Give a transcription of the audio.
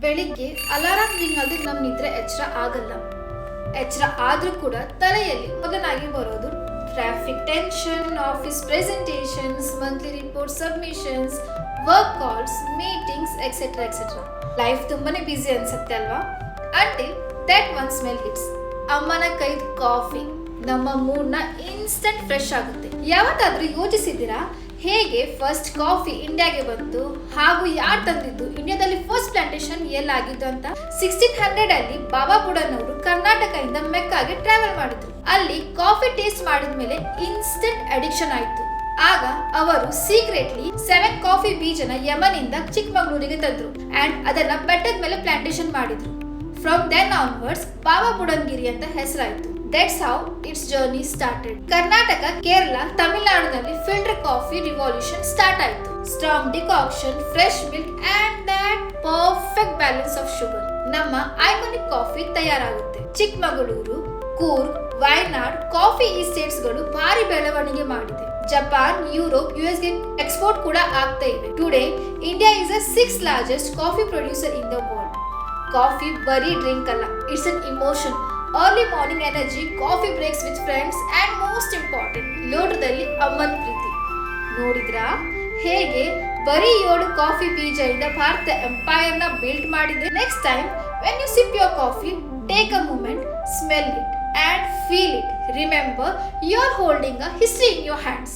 ಬೆಳಿಗ್ಗೆ alarm ring ಆದ್ರೆ ನಮ್ ನಿದ್ರೆ ಎಚ್ಚರ ಆಗಲ್ಲ. ಎಚ್ಚರ ಆದ್ರೂ ಕೂಡ ತಲೆಯಲ್ಲಿ ಮೊದಲಾಗಿ ಬರೋದು traffic tension, office presentations, monthly report submissions, work calls, meetings etcetera etcetera. Life ತುಂಬಾನೇ ಬ್ಯುಸಿ ಅನ್ಸುತ್ತೆ ಅಲ್ವಾ? Until that one smell hits. ಅಮ್ಮನ ಕೈದು ಕಾಫಿ ನಮ್ಮ ಮೂಡ್ನ ಇನ್ಸ್ಟಂಟ್ ಫ್ರೆಶ್ ಆಗುತ್ತೆ. ಯಾವತ್ತಾದ್ರೂ ಯೋಚಿಸಿದ್ದೀರಾ ಹೇಗೆ ಫಸ್ಟ್ ಕಾಫಿ ಇಂಡಿಯಾಗೆ ಬಂತು ಹಾಗೂ ಯಾರು ತಂದಿದ್ದು, ಇಂಡಿಯಾದಲ್ಲಿ ಫಸ್ಟ್ ಪ್ಲಾಂಟೇಶನ್ ಎಲ್ಲಾಗಿದ್ದು ಅಂತ? 1600 ಅಲ್ಲಿ ಬಾಬಾ ಬುಡನ್ ಕರ್ನಾಟಕದಿಂದ ಮೆಕ್ಕಾಗೆ ಟ್ರಾವೆಲ್ ಮಾಡಿದ್ರು. ಅಲ್ಲಿ ಕಾಫಿ ಟೇಸ್ಟ್ ಮಾಡಿದ್ಮೇಲೆ ಇನ್ಸ್ಟಂಟ್ ಅಡಿಕ್ಷನ್ ಆಯ್ತು. ಆಗ ಅವರು ಸೀಕ್ರೆಟ್ಲಿ 7 ಕಾಫಿ ಬೀಜನ ಯಮನಿಂದ ಚಿಕ್ಕಮಗಳೂರಿಗೆ ತಂದ್ರು ಅಂಡ್ ಅದನ್ನ ಬೆಟ್ಟದ ಮೇಲೆ ಪ್ಲಾಂಟೇಶನ್ ಮಾಡಿದ್ರು. From then onwards Baba Budangiri ಅಂತ ಹೆಸರಾಯ್ತು. That's how its journey started. Karnataka, Kerala, ತಮಿಳುನಾಡಿನಲ್ಲಿ ಫಿಲ್ಟರ್ ಕಾಫಿ ರಿವಾಲ್ಯೂಷನ್ ಸ್ಟಾರ್ಟ್ ಆಯಿತು. Strong decoction, fresh milk and that perfect balance of sugar ನಮ್ಮ ಐಕಾನಿಕ್ ಕಾಫಿ ತಯಾರಾಗುತ್ತೆ. ಚಿಕ್ಕಮಗಳೂರು, ಕೂರ್ಗ್, ವಯನಾಡ್ ಕಾಫಿ ಎಸ್ಟೇಟ್ಸ್ ಗಳು ಭಾರಿ ಬೆಳವಣಿಗೆ ಮಾಡಿದೆ. ಜಪಾನ್, ಯುರೋಪ್, US ಗೆ ಎಕ್ಸ್ಪೋರ್ಟ್ ಕೂಡ ಆಗ್ತಾ ಇವೆ. Today India is the 6th largest coffee producer in the world. Coffee ಬರೀ ಡ್ರಿಂಕ್ ಅಲ್ಲ, it's an emotion. Early morning energy, coffee breaks with friends and most important ಲೋಟದಲ್ಲಿ ಅಮ್ಮನ್ ಪ್ರೀತಿ. ನೋಡಿದ್ರಾ ಹೇಗೆ ಬರೀ 7 ಕಾಫಿ ಬೀಜದಿಂದ ಭಾರತ ಎಂಪೈರ್ನ ಬಿಲ್ಡ್ ಮಾಡಿದೆ? Next time when you sip your coffee, take a moment, smell it and feel it. Remember, you are holding a history in your hands.